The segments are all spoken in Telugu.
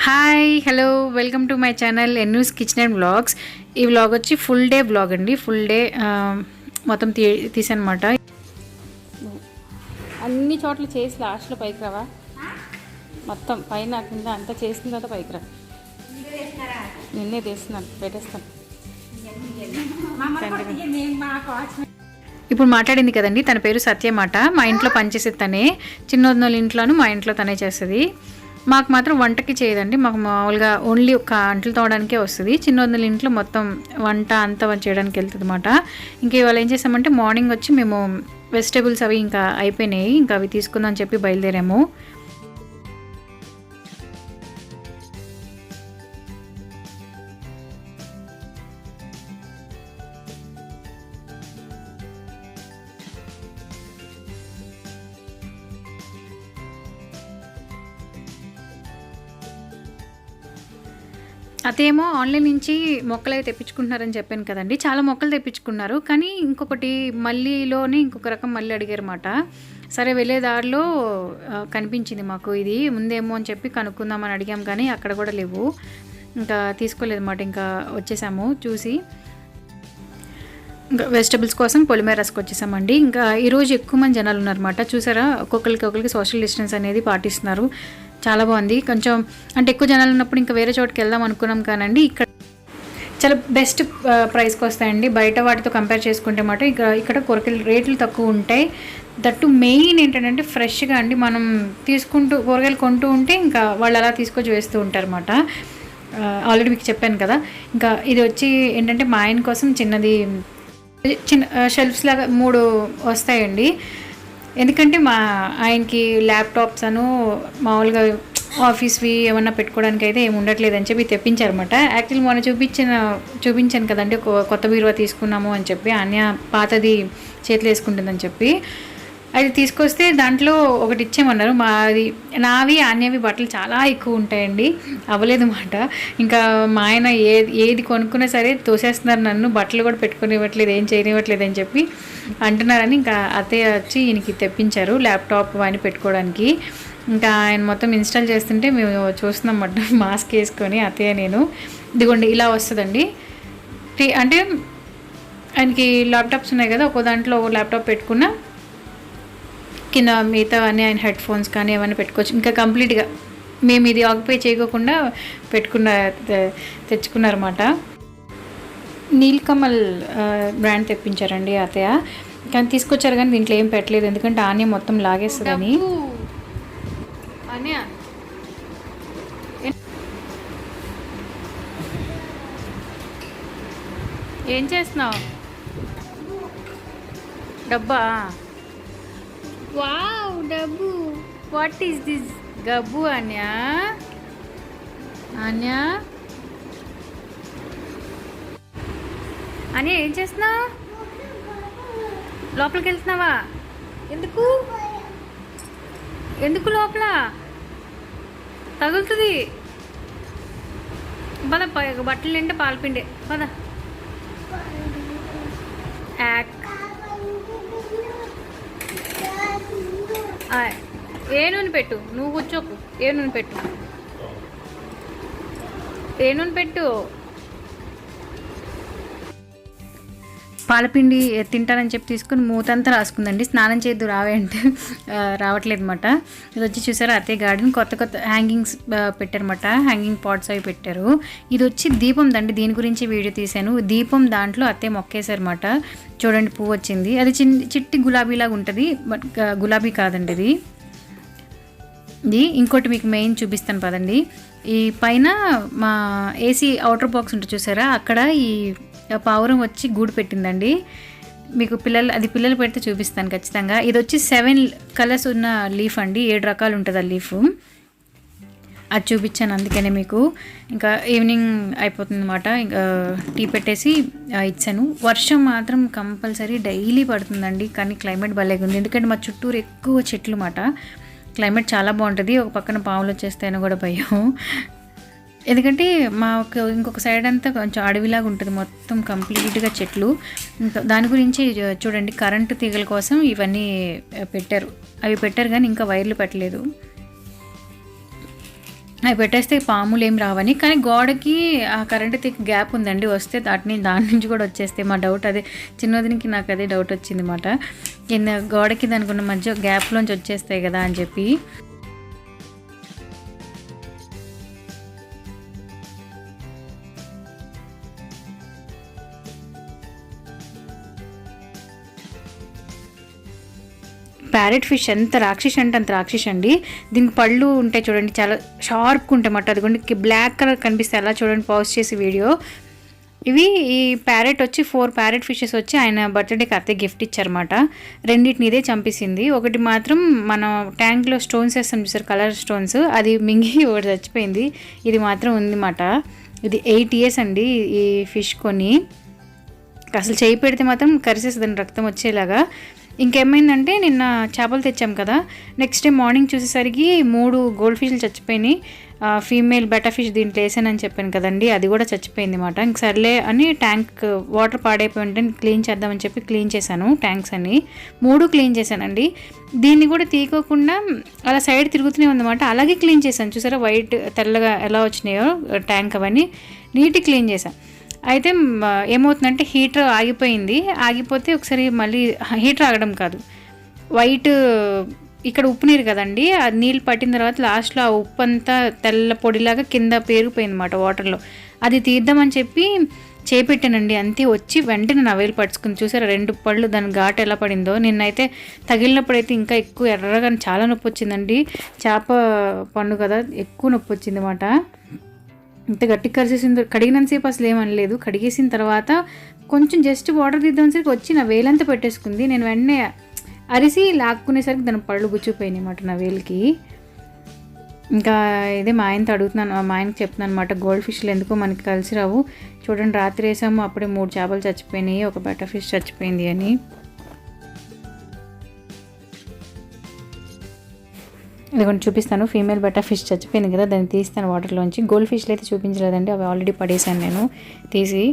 Hi hello welcome to my channel Anu's kitchen and vlogs. ఈ వ్లాగ్ వచ్చి ఫుల్ డే వ్లాగ్ అండి. ఫుల్ డే మొత్తం తీసానమాట. అన్ని చోట్ల చేసి లాస్ట్లో పైకి రావా, మొత్తం పైన కింద అంతా చేసిన తర్వాత పైకి రా. నిన్నే తీస్తున్నాను, పెట్టేస్తాను. ఇప్పుడు మాట్లాడింది కదండి, తన పేరు సత్యమాట. మా ఇంట్లో పనిచేసేది తనే. చిన్నోళ్ళ ఇంట్లోనూ మా ఇంట్లో తనే చేస్తుంది. మాకు మాత్రం వంటకి చేయదండి. మాకు మామూలుగా ఓన్లీ ఒక అంట్లు తోవడానికే వస్తుంది. చిన్నోళ్ళ ఇంట్లో మొత్తం వంట అంతా చేయడానికి వెళ్తుంది అనమాట. ఇంకా ఇవాళ ఏం చేసామంటే మార్నింగ్ వచ్చి మేము వెజిటేబుల్స్ అవి ఇంకా అయిపోయినాయి, ఇంకా అవి తీసుకుందాం అని చెప్పి బయలుదేరాము. అదేమో ఆన్లైన్ నుంచి మొక్కలు అవి తెప్పించుకుంటున్నారని చెప్పాను కదండి. చాలా మొక్కలు తెప్పించుకున్నారు, కానీ ఇంకొకటి మల్లిలోనే ఇంకొక రకం మళ్ళీ అడిగారన్నమాట. సరే వెళ్ళే దారిలో కనిపించింది మాకు, ఇది ముందేమో అని చెప్పి కనుక్కుందామని అడిగాం, కానీ అక్కడ కూడా లేవు. ఇంకా తీసుకోలేదన్నమాట. ఇంకా వచ్చేసాము చూసి. ఇంకా వెజిటబుల్స్ కోసం పొలిమేర వచ్చేసామండి. ఇంకా ఈరోజు ఎక్కువ మంది జనాలు ఉన్నారన్నమాట. చూసారా, ఒక్కొక్కరికి సోషల్ డిస్టెన్స్ అనేది పాటిస్తున్నారు. చాలా బాగుంది. కొంచెం అంటే ఎక్కువ జనాలు ఉన్నప్పుడు ఇంకా వేరే చోటుకి వెళ్దాం అనుకున్నాం, కానండి ఇక్కడ చాలా బెస్ట్ ప్రైస్కి వస్తాయండి. బయట వాటితో కంపేర్ చేసుకుంటే మాట ఇక్కడ కూరగాయల రేట్లు తక్కువ ఉంటాయి. దట్టు మెయిన్ ఏంటంటే ఫ్రెష్గా అండి. మనం కూరగాయలు కొంటూ ఉంటే ఇంకా వాళ్ళు అలా తీసుకొచ్చి వేస్తూ ఉంటారన్నమాట. ఆల్రెడీ మీకు చెప్పాను కదా. ఇంకా ఇది వచ్చి ఏంటంటే మా ఆయన కోసం చిన్న షెల్ఫ్స్ లాగా 3 వస్తాయండి. ఎందుకంటే మా ఆయనకి ల్యాప్టాప్స్ మామూలుగా ఆఫీస్వి ఏమన్నా పెట్టుకోవడానికి అయితే ఏమి ఉండట్లేదు అని చెప్పి తెప్పించారన్నమాట. యాక్చువల్లీ మొన్న చూపించాను కదండి, కొత్త బీరువా తీసుకున్నాము అని చెప్పి. అన్య పాతది చేతిలో వేసుకుంటుందని చెప్పి అది తీసుకొస్తే దాంట్లో ఒకటి ఇచ్చేయమన్నారు. నావి అన్యవి బట్టలు చాలా ఎక్కువ ఉంటాయండి, అవ్వలేదన్నమాట. ఇంకా మా ఆయన ఏది కొనుక్కున్నా సరే తోసేస్తున్నారు నన్ను, బట్టలు కూడా పెట్టుకునివ్వట్లేదు, ఏం చేయనివ్వట్లేదు అని చెప్పి అంటున్నారని ఇంకా అత్తయ్య వచ్చి ఈయనకి తెప్పించారు ల్యాప్టాప్ అని పెట్టుకోవడానికి. ఇంకా ఆయన మొత్తం ఇన్స్టాల్ చేస్తుంటే మేము చూస్తున్నాం అన్నమాట, మాస్క్ వేసుకొని అత్తయ్య నేను. ఇదిగోండి ఇలా వస్తుందండి. అంటే ఆయనకి ల్యాప్టాప్స్ ఉన్నాయి కదా, ఒక్కో దాంట్లో ల్యాప్టాప్ పెట్టుకున్న కింద మిగతా అన్నీ ఆయన హెడ్ ఫోన్స్ కానీ ఏమైనా పెట్టుకోవచ్చు. ఇంకా కంప్లీట్గా మేము ఇది ఆక్యుపై చేయకోకుండా తెచ్చుకున్నారన్నమాట. నీల్కమల్ బ్రాండ్ తెప్పించారండి అత్తయ్య. కానీ తీసుకొచ్చారు, కానీ దీంట్లో ఏం పెట్టలేదు, ఎందుకంటే ఆనే మొత్తం లాగేస్తుందని. ఏం చేస్తున్నావు? డబ్బా? వావ్, డబ్బు. What is this? గబ్బు అన్యా? అన్యా అన్యా ఏం చేస్తున్నావు? లోపలికి వెళ్తున్నావా? ఎందుకు లోపల తగులుతుంది? పద, బట్టలు నింటే పాలపిండే, పద. ఏ నూనె పెట్టు, నువ్వు కూర్చోకు. ఏ నూనె పెట్టు. పాలపిండి తింటానని చెప్పి తీసుకుని మూతంతా రాసుకుందండి. స్నానం చేయద్దు రావే అంటే రావట్లేదు అనమాట. ఇది వచ్చి చూసారా అత్తయ్య గార్డెన్, కొత్త హ్యాంగింగ్స్ పెట్టారన్నమాట. హ్యాంగింగ్ పాట్స్ అవి పెట్టారు. ఇది వచ్చి దీపం దండి, దీని గురించి వీడియో తీశాను. దీపం దాంట్లో అత్తయ్య మొక్కేశారన్నమాట. చూడండి పువ్వు వచ్చింది. అది చిట్టి గులాబీలాగా ఉంటుంది, బట్ గులాబీ కాదండి ఇది. ఇంకోటి మీకు మెయిన్ చూపిస్తాను పదండి. ఈ పైన మా ఏసీ అవుటర్ బాక్స్ ఉంటుంది చూసారా, అక్కడ ఈ పావురం వచ్చి గూడు పెట్టిందండి. మీకు పిల్లలు పెడితే చూపిస్తాను ఖచ్చితంగా. ఇది వచ్చి 7 కలర్స్ ఉన్న లీఫ్ అండి, 7 రకాలు ఉంటుంది ఆ లీఫ్. అది చూపించాను అందుకనే మీకు. ఇంకా ఈవినింగ్ అయిపోతుంది అనమాట. ఇంకా టీ పెట్టేసి ఇచ్చాను. వర్షం మాత్రం కంపల్సరీ డైలీ పడుతుందండి, కానీ క్లైమేట్ భలేగా ఉంది. ఎందుకంటే మా చుట్టూరు ఎక్కువ చెట్లు మాట. క్లైమేట్ చాలా బాగుంటుంది. ఒక పక్కన పాములు వచ్చేస్తాయని కూడా భయం, ఎందుకంటే ఇంకొక సైడ్ అంతా కొంచెం అడవిలాగా ఉంటుంది, మొత్తం కంప్లీట్గా చెట్లు. ఇంకా దాని గురించి చూడండి, కరెంటు తీగల కోసం ఇవన్నీ పెట్టారు. అవి పెట్టారు కానీ ఇంకా వైర్లు పెట్టలేదు. అవి పెట్టేస్తే పాములు ఏం రావని. కానీ గోడకి ఆ కరెంట్ తీగ గ్యాప్ ఉందండి, వస్తే దాని నుంచి కూడా వచ్చేస్తే మా డౌట్ అదే. చిన్నదినికి నాకు అదే డౌట్ వచ్చింది అన్నమాట. కింద గోడకి దానికున్న మధ్య గ్యాప్లోంచి వచ్చేస్తాయి కదా అని చెప్పి. ప్యారెట్ ఫిష్ ఎంత రాక్షసి అంటే అంత రాక్షసి అండి. దీనికి పళ్ళు ఉంటాయి చూడండి, చాలా షార్ప్గా ఉంటాయి అన్నమాట. అదిగోండి బ్లాక్ కలర్ కనిపిస్తే అలా చూడండి, పాజ్ చేసి వీడియో. ఇవి ఈ ప్యారెట్ వచ్చి 4 ప్యారెట్ ఫిషెస్ వచ్చి ఆయన బర్త్డేకి అత్తయ్య గిఫ్ట్ ఇచ్చారన్నమాట. రెండింటిని ఇదే చంపేసింది. ఒకటి మాత్రం మనం ట్యాంక్లో స్టోన్స్ వేస్తాం చూసారు, కలర్ స్టోన్స్, అది మింగి ఒకటి చచ్చిపోయింది. ఇది మాత్రం ఉందన్నమాట. ఇది 8 years అండి ఈ ఫిష్ కొని. అసలు చేయి పెడితే మాత్రం కరిసేస్తుందని రక్తం వచ్చేలాగా. ఇంకేమైందంటే నిన్న చేపలు తెచ్చాం కదా, నెక్స్ట్ డే మార్నింగ్ చూసేసరికి 3 గోల్డ్ ఫిష్లు చచ్చిపోయినాయి. ఫీమేల్ బెటా ఫిష్ దీంట్లో వేసానని చెప్పాను కదండి, అది కూడా చచ్చిపోయింది అన్నమాట. ఇంక సర్లే అని ట్యాంక్ వాటర్ పాడైపోయి ఉంటే క్లీన్ చేద్దామని చెప్పి క్లీన్ చేశాను. ట్యాంక్స్ అన్ని 3 క్లీన్ చేశానండి. దీన్ని కూడా తీసుకోకుండా అలా సైడ్ తిరుగుతూనే ఉందన్నమాట. అలాగే క్లీన్ చేశాను. చూసారా వైట్ తెల్లగా ఎలా వచ్చినాయో ట్యాంక్, అవన్నీ నీట్గా క్లీన్ చేశాను. అయితే ఏమవుతుందంటే హీటర్ ఆగిపోయింది. ఆగిపోతే ఒకసారి మళ్ళీ హీటర్ ఆగడం కాదు, వైట్ ఇక్కడ ఉప్పు నీరు కదండి, ఆ నీళ్ళు పట్టిన తర్వాత లాస్ట్లో ఆ ఉప్పు అంతా తెల్ల పొడిలాగా కింద పేరుకుపోయింది అన్నమాట వాటర్లో. అది తీద్దామని చెప్పి చేపెట్టానండి. అంతే వచ్చి వెంటనే నా వేలు పడుచుకుని చూసారా 2 పళ్ళు దాని ఘాటు ఎలా పడిందో. నిన్నైతే తగిలినప్పుడైతే ఇంకా ఎక్కువ ఎర్రగా చాలా నొప్పి వచ్చిందండి. చేప పండు కదా, ఎక్కువ నొప్పి వచ్చింది అన్నమాట. ఇంత గట్టి కరిచేసింది. కడిగినంతసేపు అసలు ఏమనలేదు. కడిగేసిన తర్వాత కొంచెం జస్ట్ వాటర్ తీద్దామనేసరికి వచ్చి నా వేలంతా పెట్టేసుకుంది. నేను వెంటనే అరిసి లాక్కునేసరికి దాని పళ్ళు గుచ్చిపోయినాయి అన్నమాట నా వేలికి. ఇంకా ఇదే మా ఆయనతో అడుగుతున్నాను, మా ఆయనకి చెప్తున్నాను అనమాట, గోల్డ్ ఫిష్లు ఎందుకో మనకి కలిసి రావు. చూడండి రాత్రి వేసాము, అప్పుడే 3 చేపలు చచ్చిపోయినాయి, ఒక బెటా ఫిష్ చచ్చిపోయింది అని. ఇదిగోండి చూపిస్తాను. ఫీమేల్ బెటా ఫిష్ చచ్చిపోయింది కదా, దాన్ని తీస్తాను వాటర్లోంచి. గోల్డ్ ఫిష్లు అయితే చూపించలేదండి, అవి ఆల్రెడీ పడేసాను నేను తీసి.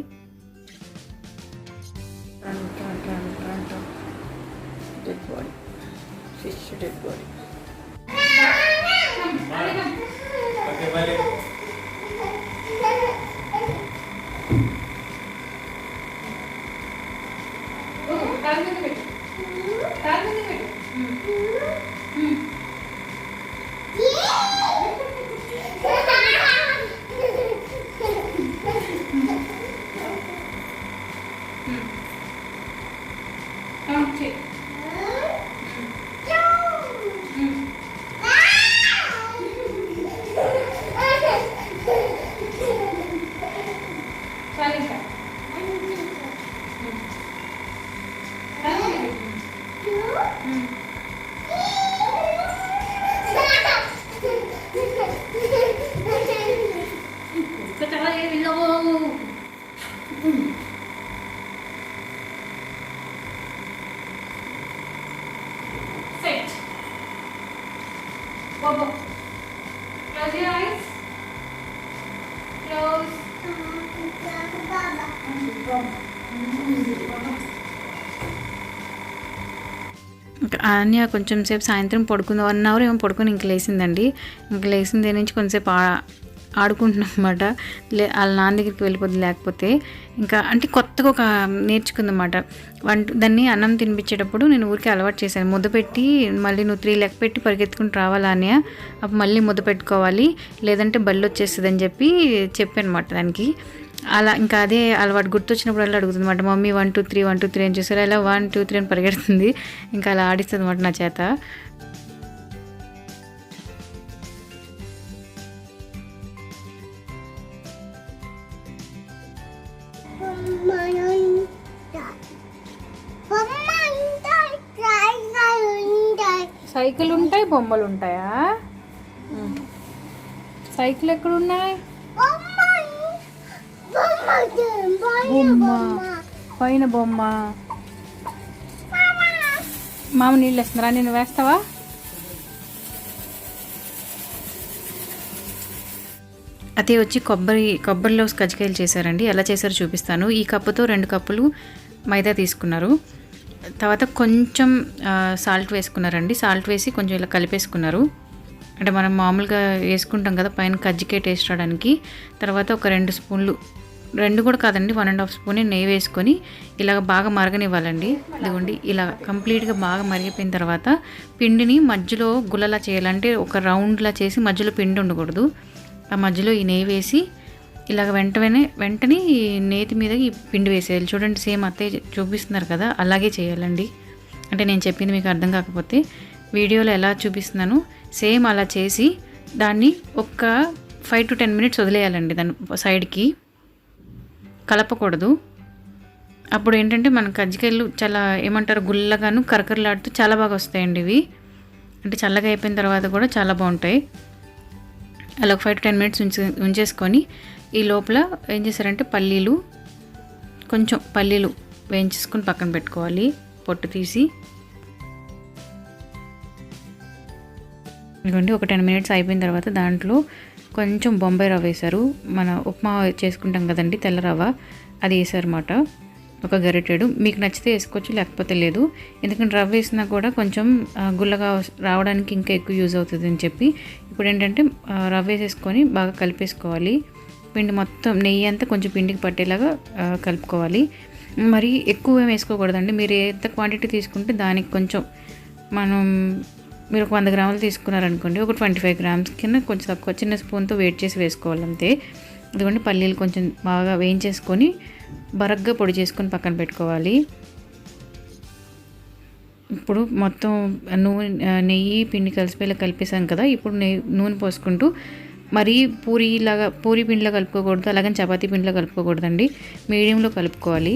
Bobo, close your eyes. Close. ఆన్య కొంచెం సేపు సాయంత్రం పడుకుంది, 1 hour ఏమో పడుకొని ఇంక లేసిందండి. ఇంక లేసింది నుంచి కొంచెంసేపు ఆడుకుంటున్నాం అనమాట. వాళ్ళ నాన్న దగ్గరికి వెళ్ళిపోద్ది లేకపోతే. ఇంకా అంటే కొత్తగా ఒక నేర్చుకుందన్నమాట. దాన్ని అన్నం తినిపించేటప్పుడు నేను ఊరికి అలవాటు చేశాను. ముద్ద పెట్టి మళ్ళీ నువ్వు 3 లెక్క పెట్టి పరిగెత్తుకుని రావాలా అని, అప్పుడు మళ్ళీ ముద్ద పెట్టుకోవాలి, లేదంటే బళ్ళు వచ్చేస్తుంది అని చెప్పాను అనమాట దానికి. అలా ఇంకా అదే అలవాటు. గుర్తొచ్చినప్పుడు అలా అడుగుతుంది అనమాట, మమ్మీ 1 2 3 1 2 3 అని చూసారు, అలా 1 2 3 అని పరిగెడుతుంది. ఇంకా అలా ఆడిస్తుంది అనమాట నా చేత. సైకిల్ ఉంటాయి, బొమ్మలు ఉంటాయా? సైకిల్ ఎక్కడున్నాయి? బొమ్మ పైన బొమ్మ. మామ నీళ్ళు వేస్తున్నారా, నేను వేస్తావా? అదే వచ్చి కొబ్బరిలో కజ్జికాయలు చేశారండి. ఎలా చేశారో చూపిస్తాను. ఈ కప్పుతో 2 కప్పులు మైదా తీసుకున్నారు. తర్వాత కొంచెం సాల్ట్ వేసుకున్నారండి. సాల్ట్ వేసి కొంచెం ఇలా కలిపేసుకున్నారు. అంటే మనం మామూలుగా వేసుకుంటాం కదా పైన కజ్జికాయ టేస్ట్ రావడానికి. తర్వాత ఒక 2 స్పూన్లు, 2 కూడా కాదండి 1½ స్పూన్ నెయ్యి వేసుకొని ఇలాగ బాగా మరగనివ్వాలండి. ఇదిగోండి ఇలా కంప్లీట్గా బాగా మరిగిపోయిన తర్వాత పిండిని మధ్యలో గుల్లలా చేయాలంటే ఒక రౌండ్లా చేసి మధ్యలో పిండి ఉండకూడదు. ఆ మధ్యలో ఈ నెయ్యి వేసి ఇలాగ వెంటనే ఈ నేతి మీద ఈ పిండి వేసేయాలి. చూడండి సేమ్ అత్తయ్య చూపిస్తున్నారు కదా అలాగే చేయాలండి. అంటే నేను చెప్పింది మీకు అర్థం కాకపోతే వీడియోలో ఎలా చూపిస్తున్నాను సేమ్ అలా చేసి దాన్ని ఒక 5 to 10 minutes వదిలేయాలండి. దాన్ని సైడ్కి కలపకూడదు. అప్పుడు ఏంటంటే మన కజ్జికాయలు చాలా ఏమంటారు గుల్లగాను కరకరలాడుతూ చాలా బాగా వస్తాయండి ఇవి. అంటే చల్లగా అయిపోయిన తర్వాత కూడా చాలా బాగుంటాయి. అలా ఒక 5 to 10 minutes ఉంచేసుకొని ఈ లోపల ఏం చేశారంటే కొంచెం పల్లీలు వేయించేసుకొని పక్కన పెట్టుకోవాలి. పొట్టు తీసి ఇదిగోండి ఒక 10 minutes అయిపోయిన తర్వాత దాంట్లో కొంచెం బొంబాయి రవ్వ వేశారు. మన ఉప్మా చేసుకుంటాం కదండి తెల్ల రవ్వ, అది వేసారన్నమాట. ఒక గరిటెడు. మీకు నచ్చితే వేసుకోవచ్చు లేకపోతే లేదు. ఎందుకంటే రవ్వ వేసినా కూడా కొంచెం గుల్లగా రావడానికి ఇంకా ఎక్కువ యూజ్ అవుతుంది అని చెప్పి ఇప్పుడు ఏంటంటే రవ్వ వేసేసుకొని బాగా కలిపేసుకోవాలి. పిండి మొత్తం నెయ్యి అంతా కొంచెం పిండికి పట్టేలాగా కలుపుకోవాలి. మరి ఎక్కువ ఏం వేసుకోకూడదండి. మీరు ఎంత క్వాంటిటీ తీసుకుంటే దానికి కొంచెం మీరు ఒక 100 గ్రాములు తీసుకున్నారనుకోండి ఒక 25 grams కింద కొంచెం తక్కువ చిన్న స్పూన్తో వెయిట్ చేసి వేసుకోవాలి అంతే. ఇదిగోండి పల్లీలు కొంచెం బాగా వేయించేసుకొని బరగ్గా పొడి చేసుకొని పక్కన పెట్టుకోవాలి. ఇప్పుడు మొత్తం నెయ్యి పిండి కలిసిపోయేలా కలిపేసాను కదా. ఇప్పుడు నూనె పోసుకుంటూ మరీ పూరీ పిండిలో కలుపుకోకూడదు, అలాగని చపాతీ పిండిలో కలుపుకోకూడదండి. మీడియంలో కలుపుకోవాలి.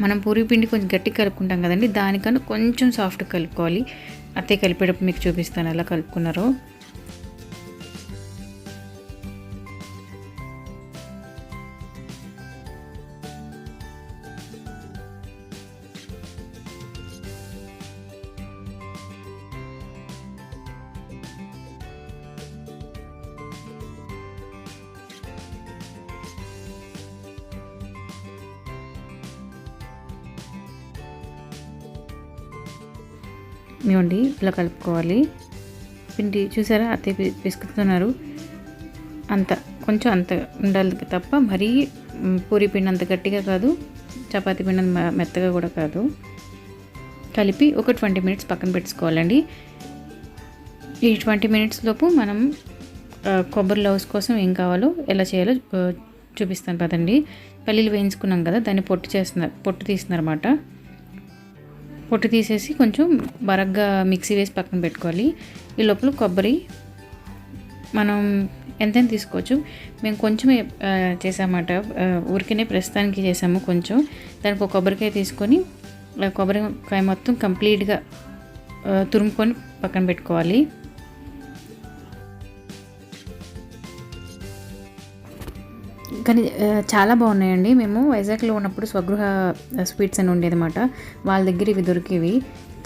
మనం పూరీ పిండి కొంచెం గట్టిగా కలుపుకుంటాం కదండి, దానికన్నా కొంచెం సాఫ్ట్గా కలుపుకోవాలి. అదే కలిపేటప్పుడు మీకు చూపిస్తాను ఎలా కలుపుకున్నారో. ఇవ్వండి ఇలా కలుపుకోవాలి. పిండి చూసారా అత్తయ్య పిసుకుతున్నారు. కొంచెం అంత ఉండాలి తప్ప మరీ పూరి పిండి అంత గట్టిగా కాదు, చపాతీ పిండి అంత మెత్తగా కూడా కాదు. కలిపి ఒక 20 minutes పక్కన పెట్టుకోవాలండి. ఈ 20 minutes లోపు మనం కొబ్బరి లౌస్ కోసం ఏం కావాలో ఎలా చేయాలో చూపిస్తాను కదండి. పల్లీలు వేయించుకున్నాం కదా, దాన్ని పొట్టు తీస్తున్నారన్నమాట. పొట్టు తీసేసి కొంచెం బరగ్గా మిక్సీ వేసి పక్కన పెట్టుకోవాలి. ఈ లోపల కొబ్బరి మనం ఎంతైనా తీసుకోవచ్చు. మేము కొంచెమే చేసామన్నమాట, ఊరికనే ప్రస్తుతానికి చేసాము కొంచెం. దానికి ఒక కొబ్బరికాయ తీసుకొని కొబ్బరికాయ మొత్తం కంప్లీట్గా తురుముకొని పక్కన పెట్టుకోవాలి. కానీ చాలా బాగున్నాయండి. మేము వైజాగ్లో ఉన్నప్పుడు స్వగృహ స్వీట్స్ అని ఉండేది అన్నమాట. వాళ్ళ దగ్గర ఇవి దొరికేవి,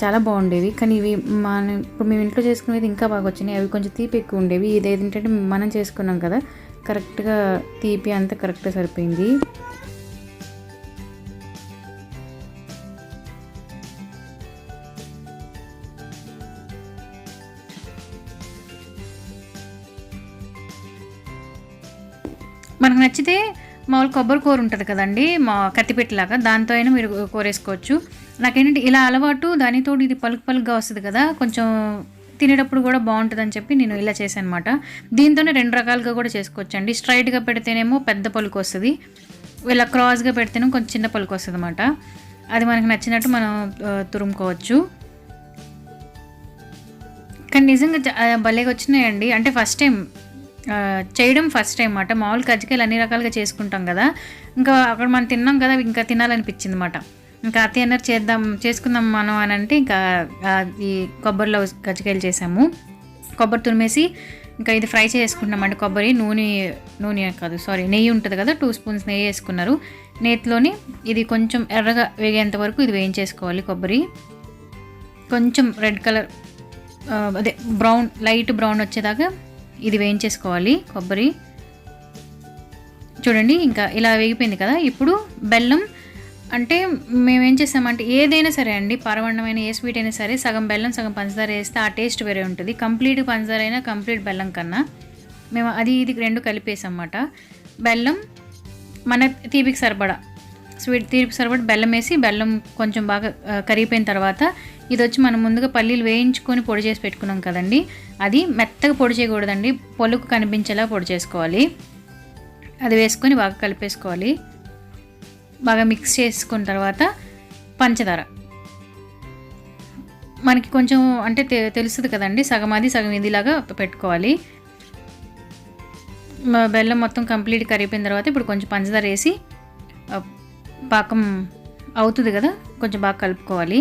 చాలా బాగుండేవి. కానీ ఇవి ఇప్పుడు మేము ఇంట్లో చేసుకునేది ఇంకా బాగా వచ్చినాయి. అవి కొంచెం తీపి ఎక్కువ ఉండేవి. ఇది ఏంటంటే మనం చేసుకున్నాం కదా, కరెక్ట్గా తీపి అంతా కరెక్ట్గా సరిపోయింది. మనకు నచ్చితే మామూలు కొబ్బరి కూర ఉంటుంది కదండి, మా కత్తిపెట్టలాగా, దాంతో అయినా మీరు కూర వేసుకోవచ్చు. నాకేంటంటే ఇలా అలవాటు, దానితో ఇది పలుకుగా వస్తుంది కదా, కొంచెం తినేటప్పుడు కూడా బాగుంటుందని చెప్పి నేను ఇలా చేశాను అనమాట. దీంతోనే 2 రకాలుగా కూడా చేసుకోవచ్చు అండి. స్ట్రైట్గా పెడితేనేమో పెద్ద పలుకు వస్తుంది, ఇలా క్రాస్గా పెడితేనేమో కొంచెం చిన్న పలుకు వస్తుంది అనమాట. అది మనకు నచ్చినట్టు మనం తురుముకోవచ్చు. కానీ నిజంగా భలేగా వచ్చినాయండి. అంటే ఫస్ట్ టైం అన్నమాట. మామూలు కజ్జికాయలు అన్ని రకాలుగా చేసుకుంటాం కదా, ఇంకా అక్కడ మనం తిన్నాం కదా, ఇంకా తినాలనిపించింది అన్నమాట. ఇంకా అత్తయ్య అన్నారు చేసుకుందాం మనం అని అంటే ఇంకా ఈ కొబ్బరిలో కజ్జికాయలు చేసాము. కొబ్బరి తురిమేసి ఇంకా ఇది ఫ్రై చేసుకుంటామండి. కొబ్బరి నెయ్యి ఉంటుంది కదా, 2 spoons నెయ్యి వేసుకున్నారు. నేతిలోని ఇది కొంచెం ఎర్రగా వేగేంత వరకు ఇది వేయించేసుకోవాలి. కొబ్బరి కొంచెం రెడ్ కలర్ లైట్ బ్రౌన్ వచ్చేదాకా ఇది వేయించేసుకోవాలి. కొబ్బరి చూడండి ఇంకా ఇలా వేగిపోయింది కదా. ఇప్పుడు బెల్లం అంటే మేమేం చేసామంటే ఏదైనా సరే అండి, పరమాన్నమైన ఏ స్వీట్ అయినా సరే సగం బెల్లం సగం పంచదార వేస్తే ఆ టేస్ట్ వేరే ఉంటుంది. కంప్లీట్ పంచదార అయినా కంప్లీట్ బెల్లం కన్నా మేము అది ఇది రెండు కలిపేసామన్నమాట. బెల్లం మన తీపికి సరిపడా, స్వీట్ తీపికి సరిపడా బెల్లం వేసి, బెల్లం కొంచెం బాగా కరిగిపోయిన తర్వాత ఇది వచ్చి మనం ముందుగా పల్లీలు వేయించుకొని పొడి చేసి పెట్టుకున్నాం కదండి, అది మెత్తగా పొడి చేయకూడదండి, పొలుకు కనిపించేలా పొడి చేసుకోవాలి. అది వేసుకొని బాగా కలిపేసుకోవాలి. బాగా మిక్స్ చేసుకున్న తర్వాత పంచదార మనకి కొంచెం అంటే తెలుస్తుంది కదండి, సగం అది సగం ఇదిలాగా పెట్టుకోవాలి. బెల్లం మొత్తం కంప్లీట్ కరిగిపోయిన తర్వాత ఇప్పుడు కొంచెం పంచదార వేసి పాకం అవుతుంది కదా, కొంచెం బాగా కలుపుకోవాలి.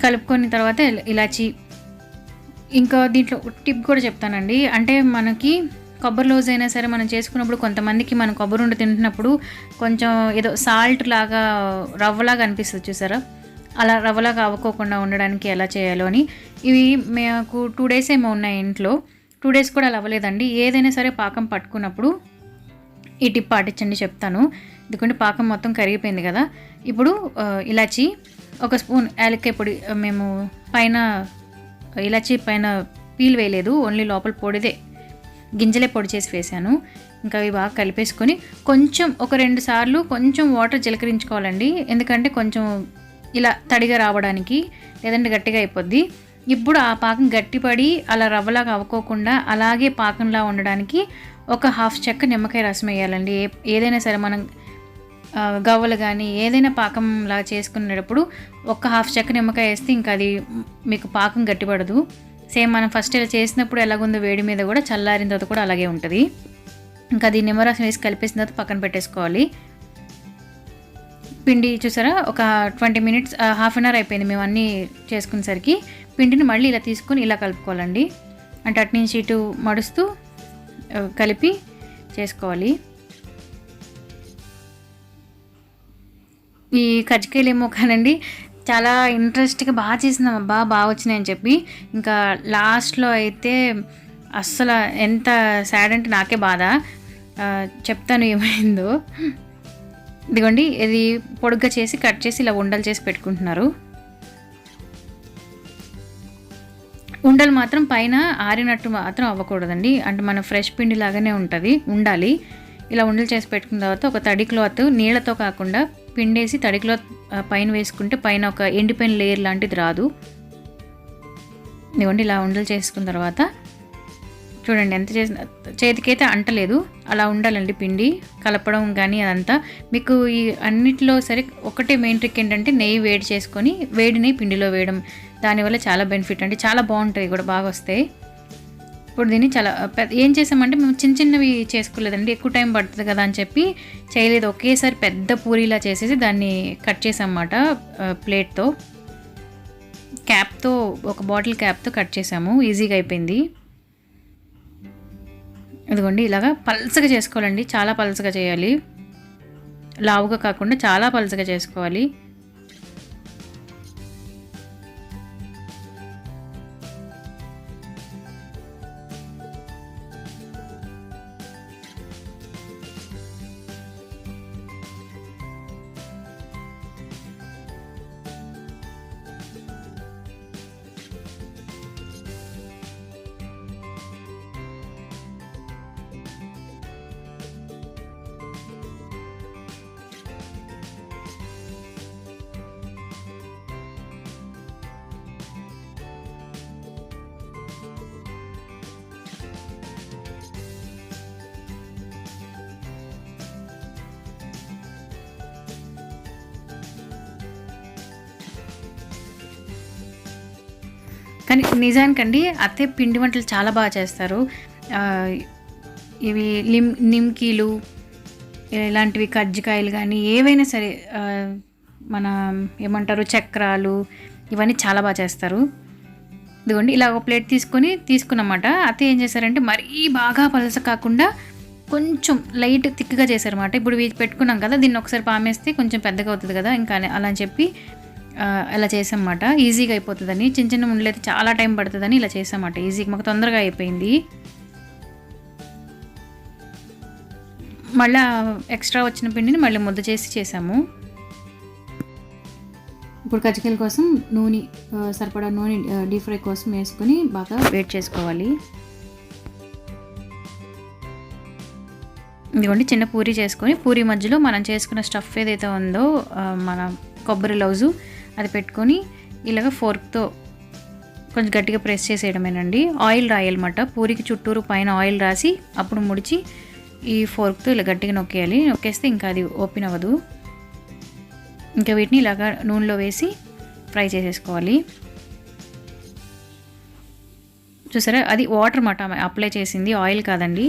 కలుపుకున్న తర్వాత ఇలాచి, ఇంకా దీంట్లో టిప్ కూడా చెప్తానండి. అంటే మనకి కొబ్బరి లోజ్ అయినా సరే మనం చేసుకున్నప్పుడు కొంతమందికి మనం కొబ్బరి ఉండి తింటున్నప్పుడు కొంచెం ఏదో సాల్ట్ లాగా రవ్వలాగా అనిపిస్తుంది చూసారా, అలా రవ్వలాగా అవ్వకోకుండా ఉండడానికి ఎలా చేయాలో అని. ఇవి మాకు 2 days ఏమో ఉన్నాయి ఇంట్లో, 2 days కూడా అలా అవ్వలేదండి. ఏదైనా సరే పాకం పట్టుకున్నప్పుడు ఈ టిప్ పాటించండి చెప్తాను. ఎందుకంటే పాకం మొత్తం కరిగిపోయింది కదా. ఇప్పుడు ఇలాచి 1 స్పూన్ యాలక్కాయ పొడి, మేము పైన ఇలాచి పైన పీల్ వేయలేదు, ఓన్లీ లోపల పొడిదే గింజలే పొడి చేసి వేసాను. ఇంకా అవి బాగా కలిపేసుకొని కొంచెం ఒక 2 సార్లు కొంచెం వాటర్ చిలకరించుకోవాలండి, ఎందుకంటే కొంచెం ఇలా తడిగా రావడానికి, లేదంటే గట్టిగా అయిపోద్ది. ఇప్పుడు ఆ పాకం గట్టిపడి అలా రవ్వలాగా అవ్వకోకుండా అలాగే పాకంలా ఉండడానికి ఒక 1/2 చెక్క నిమ్మకాయ రసం వేయాలండి. ఏదైనా సరే మనం గవ్వలు కానీ ఏదైనా పాకంలా చేసుకునేటప్పుడు ఒక 1/2 చెక్క నిమ్మకాయ వేస్తే ఇంకా అది మీకు పాకం గట్టిపడదు. సేమ్ మనం ఫస్ట్ ఇలా చేసినప్పుడు ఎలాగుందో వేడి మీద కూడా చల్లారిన తర్వాత కూడా అలాగే ఉంటుంది. ఇంకా అది నిమ్మరసం వేసి కలిపేసిన తర్వాత పక్కన పెట్టేసుకోవాలి. పిండి చూసారా, ఒక 20 minutes, హాఫ్ అన్ అవర్ అయిపోయింది మేము అన్నీ చేసుకునేసరికి. పిండిని మళ్ళీ ఇలా తీసుకొని ఇలా కలుపుకోవాలండి. అంటే అటు నుంచి ఇటు మడుస్తూ కలిపి చేసుకోవాలి. ఈ కజ్జికాయలు ఏమో కానండి చాలా ఇంట్రెస్ట్గా బాగా చేసినాం, బాగా వచ్చినాయని చెప్పి. ఇంకా లాస్ట్లో అయితే అస్సలు ఎంత సాడ్ అంటే నాకే బాధ. చెప్తాను ఏమైందో. ఇదిగోండి, ఇది పొడుగ్గా చేసి కట్ చేసి ఇలా ఉండలు చేసి పెట్టుకుంటున్నారు. ఉండలు మాత్రం పైన ఆరినట్టు మాత్రం అవ్వకూడదండి, అంటే మన ఫ్రెష్ పిండి లాగానే ఉండాలి. ఇలా ఉండలు చేసి పెట్టుకున్న తర్వాత ఒక తడి క్లాత్, నీళ్ళతో కాకుండా పిండేసి తడి క్లాత్ పైన వేసుకుంటే పైన ఒక ఎండిపోయిన లేయర్ లాంటిది రాదు. ఇదిగోండి, ఇలా ఉండలు చేసుకున్న తర్వాత చూడండి ఎంత చేసిన చేతికైతే అంటలేదు, అలా ఉండాలండి పిండి కలపడం కానీ అదంతా. మీకు ఈ అన్నిటిలో సరే ఒకటే మెయిన్ ట్రిక్ ఏంటంటే నెయ్యి వేడి చేసుకొని వేడి నెయ్యి పిండిలో వేయడం, దానివల్ల చాలా బెనిఫిట్ అండి, చాలా బాగుంటాయి కూడా, బాగా వస్తాయి. ఇప్పుడు దీన్ని చాలా ఏం చేసామంటే మేము చిన్నవి చేసుకోలేదండి, ఎక్కువ టైం పడుతుంది కదా అని చెప్పి చేయలేదు. ఒకేసారి పెద్ద పూరీలా చేసేసి దాన్ని కట్ చేసామన్నమాట ప్లేట్తో, క్యాప్తో, ఒక బాటిల్ క్యాప్తో కట్ చేసాము, ఈజీగా అయిపోయింది. ఇదిగోండి, ఇలాగా పల్చగా చేసుకోవాలండి, చాలా పల్చగా చేయాలి, లావుగా కాకుండా చాలా పల్చగా చేసుకోవాలి. కానీ నిజానికండి అత్తే పిండి వంటలు చాలా బాగా చేస్తారు. ఇవి నిమ్కీలు ఇలాంటివి, కజ్జికాయలు కానీ ఏవైనా సరే, మన ఏమంటారు చక్రాలు, ఇవన్నీ చాలా బాగా చేస్తారు. ఇదిగోండి, ఇలా ఒక ప్లేట్ తీసుకున్నమాట. అత్తే ఏం చేశారంటే మరీ బాగా పలస కాకుండా కొంచెం లైట్ థిక్గా చేశారన్నమాట. ఇప్పుడు పెట్టుకున్నాం కదా, దీన్ని ఒకసారి పామేస్తే కొంచెం పెద్దగా అవుతుంది కదా, ఇంకా అలా అని చెప్పి అలా చేసామన్నమాట. ఈజీగా అయిపోతుందని, చిన్న ఉండలు అయితే చాలా టైం పడుతుందని ఇలా చేసామన్నమాట. ఈజీగా మాకు తొందరగా అయిపోయింది. మళ్ళీ ఎక్స్ట్రా వచ్చిన పిండిని మళ్ళీ ముద్ద చేసాము. ఇప్పుడు కజ్జికాయల కోసం నూనె సరిపడా నూనె డీప్ ఫ్రై కోసం వేసుకొని బాగా వేడి చేసుకోవాలి. ఇదిగోండి చిన్న పూరి చేసుకొని పూరి మధ్యలో మనం చేసుకున్న స్టఫ్ ఏదైతే ఉందో మన కొబ్బరి లౌజు అది పెట్టుకొని ఇలాగ ఫోర్క్తో కొంచెం గట్టిగా ప్రెస్ చేసేయడమేనండి. ఆయిల్ రాయాలన్నమాట. పూరికి చుట్టూరు పైన ఆయిల్ రాసి అప్పుడు ముడిచి ఈ ఫోర్క్తో ఇలా గట్టిగా నొక్కేయాలి. నొక్కేస్తే ఇంకా అది ఓపెన్ అవ్వదు. ఇంకా వీటిని ఇలాగా నూనెలో వేసి ఫ్రై చేసేసుకోవాలి. చూసారా అది వాటర్ మాట అప్లై చేసింది, ఆయిల్ కాదండి.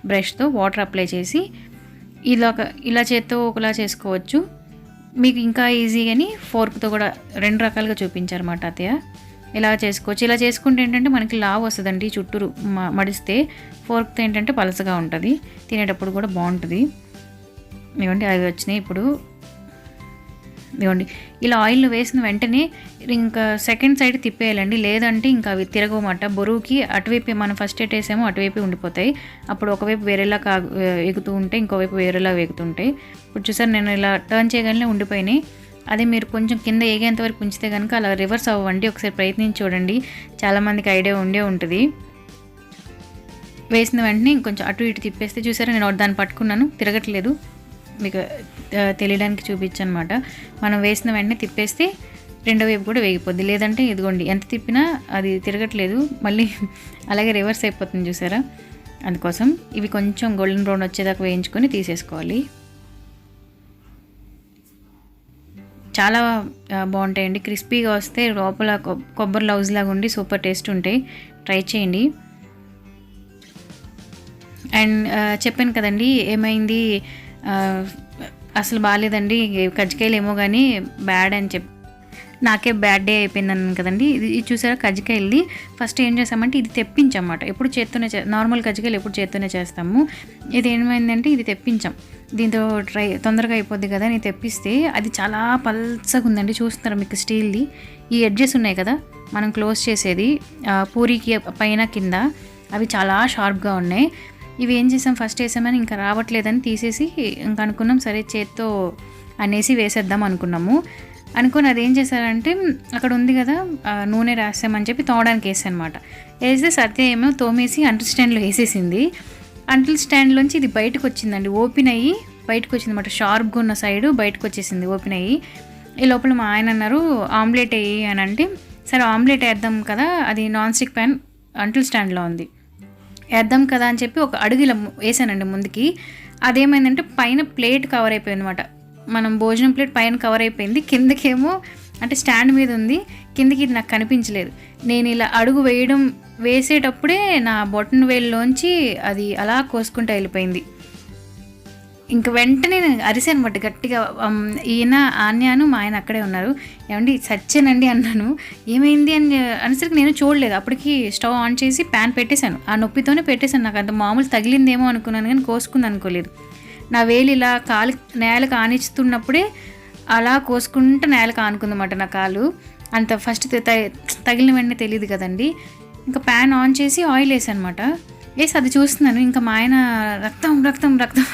బ్రష్తో వాటర్ అప్లై చేసి ఇలా చేత్తో ఒకలా చేసుకోవచ్చు. మీకు ఇంకా ఈజీగాని ఫోర్క్తో కూడా 2 రకాలుగా చూపించారన్నమాట అత్తయ్య. ఇలా చేసుకోవచ్చు. ఇలా చేసుకుంటే ఏంటంటే మనకి లావు వస్తుందండి చుట్టూరు మడిస్తే. ఫోర్క్తో ఏంటంటే పలసగా ఉంటుంది, తినేటప్పుడు కూడా బాగుంటుంది. ఇవ్వండి అవి వచ్చినాయి. ఇప్పుడు ఇవ్వండి ఇలా ఆయిల్లో వేసిన వెంటనే ఇంకా సెకండ్ సైడ్ తిప్పేయాలండి, లేదంటే ఇంకా అవి తిరగమాట. బరువుకి అటువైపు మనం ఫస్ట్ వేసామో అటువైపు ఉండిపోతాయి. అప్పుడు ఒకవైపు వేరేలా ఎగుతూ ఉంటే ఇంకోవైపు వేరేలా ఎగుతుంటాయి. ఇప్పుడు చూసారు నేను ఇలా టర్న్ చేయగానే ఉండిపోయినాయి. అదే మీరు కొంచెం కింద ఏగేంత వరకు ఉంచితే కనుక అలా రివర్స్ అవ్వండి. ఒకసారి ప్రయత్నించి చూడండి, చాలామందికి ఐడియా ఉండే ఉంటుంది. వేసిన వెంటనే ఇంకొంచెం అటు ఇటు తిప్పేస్తే చూసారా నేను దాన్ని పట్టుకున్నాను, తిరగట్లేదు. మీకు తెలియడానికి చూపించనమాట. మనం వేసిన వెంటనే తిప్పేస్తే రెండో వైపు కూడా వేగిపోద్ది. లేదంటే ఇదిగోండి ఎంత తిప్పినా అది తిరగట్లేదు, మళ్ళీ అలాగే రివర్స్ అయిపోతుంది చూసారా. అందుకోసం ఇవి కొంచెం గోల్డెన్ బ్రౌన్ వచ్చేదాకా వేయించుకొని తీసేసుకోవాలి. చాలా బాగుంటాయండి, క్రిస్పీగా వస్తే లోపల కొబ్బరి లౌజ్ లాగా ఉండి సూపర్ టేస్ట్ ఉంటాయి. ట్రై చేయండి. అండ్ చెప్పాను కదండి ఏమైంది అసలు బాగాలేదండి కజ్జికాయలు ఏమో కానీ బ్యాడ్ అని నాకే బ్యాడ్ డే అయిపోయిందని కదండి. ఇది చూసారా కజ్జికాయలది ఫస్ట్ ఏం చేస్తామంటే ఇది తెప్పించమాట. ఎప్పుడు చేత్తోనే నార్మల్ కజ్జికాయలు ఎప్పుడు చేత్తోనే చేస్తాము. ఇది ఏమైందంటే ఇది తెప్పించాం. దీంతో తొందరగా అయిపోద్ది కదా నేను తెప్పిస్తే అది చాలా పల్చగా ఉందండి. చూస్తున్నారా మీకు స్టీల్ది ఈ ఎడ్జెస్ ఉన్నాయి కదా మనం క్లోజ్ చేసేది పూరికి పైన కింద, అవి చాలా షార్ప్గా ఉన్నాయి. ఇవి ఏం చేసాం ఫస్ట్ వేసామని ఇంకా రావట్లేదని తీసేసి ఇంకా అనుకున్నాం సరే చేత్తో అనేసి వేసేద్దాం అనుకున్నాము. అనుకుని అది ఏం చేశారంటే అక్కడ ఉంది కదా నూనె రాసామని చెప్పి తోవడానికి వేసాను అనమాట. వేస్తే సత్య ఏమో తోమేసి అంటుల్ స్టాండ్లో వేసేసింది. అంటుల్ స్టాండ్లోంచి ఇది బయటకు వచ్చిందండి, ఓపెన్ అయ్యి బయటకు వచ్చింది అనమాట. షార్ప్గా ఉన్న సైడు బయటకు వచ్చేసింది ఓపెన్ అయ్యి. ఈ లోపల మా ఆయన అన్నారు ఆమ్లెట్ వేయి అని అంటే సరే ఆమ్లెట్ వేద్దాం కదా, అది నాన్ స్టిక్ ప్యాన్ అంటుల్ స్టాండ్లో ఉంది, వేద్దాం కదా అని చెప్పి ఒక అడుగు ఇలా వేసానండి ముందుకి. అదేమైందంటే పైన ప్లేట్ కవర్ అయిపోయింది అనమాట. మనం భోజనం ప్లేట్ పైన కవర్ అయిపోయింది, కిందకేమో అంటే స్టాండ్ మీద ఉంది, కిందకి ఇది నాకు కనిపించలేదు. నేను ఇలా అడుగు వేసేటప్పుడే నా బొటన్ వేలులోంచి అది అలా కోసుకుంటూ వెళ్ళిపోయింది. ఇంక వెంటనే నేను అరిసాను అనమాట గట్టిగా. ఈయన ఆన్యాను మా ఆయన అక్కడే ఉన్నారు. ఏమండి సచ్చానండి అన్నాను. ఏమైంది అని అనేసరికి నేను చూడలేదు. అప్పటికి స్టవ్ ఆన్ చేసి ప్యాన్ పెట్టేశాను. ఆ నొప్పితోనే పెట్టేశాను. నాకు అంత మామూలు తగిలిందేమో అనుకున్నాను కానీ కోసుకుంది అనుకోలేదు. నా వేలు ఇలా నేలకు ఆనిస్తున్నప్పుడే అలా కోసుకుంటూ నేలకు ఆనుకుందన్నమాట నా కాలు. అంత ఫస్ట్ తగిలిన వెంటనే తెలియదు కదండి. ఇంకా ప్యాన్ ఆన్ చేసి ఆయిల్ వేసాను అనమాట. వేసి అది చూస్తున్నాను. ఇంకా మా ఆయన రక్తం రక్తం రక్తం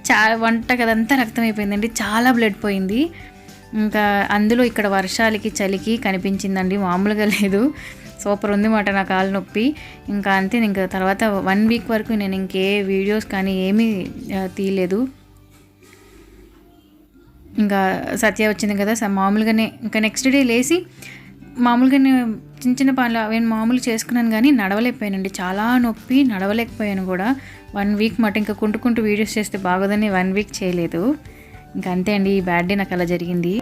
చాలా వంట కదంతా రక్తం అయిపోయిందండి, చాలా బ్లడ్ పోయింది. ఇంకా అందులో ఇక్కడ వర్షాలకి చలికి కనిపించిందండి, మామూలుగా లేదు. సూపర్ ఉంది మాట నా కాలు నొప్పి. ఇంకా అంతే. ఇంకా తర్వాత 1 వీక్ వరకు నేను ఇంకే వీడియోస్ కానీ ఏమీ తీయలేదు. ఇంకా సత్య వచ్చింది కదా మామూలుగానే ఇంకా నెక్స్ట్ డే లేచి మామూలుగానే చిన్న చిన్న పనులు అవి మామూలు చేసుకున్నాను కానీ నడవలేకపోయానండి, చాలా నొప్పి, నడవలేకపోయాను కూడా 1 వీక్ మాట. ఇంకా కుంటుకుంటూ వీడియోస్ చేస్తే బాగోదని 1 వీక్ చేయలేదు. ఇంకా అంతే అండి, ఈ బ్యాడ్ డే నాకు అలా జరిగింది.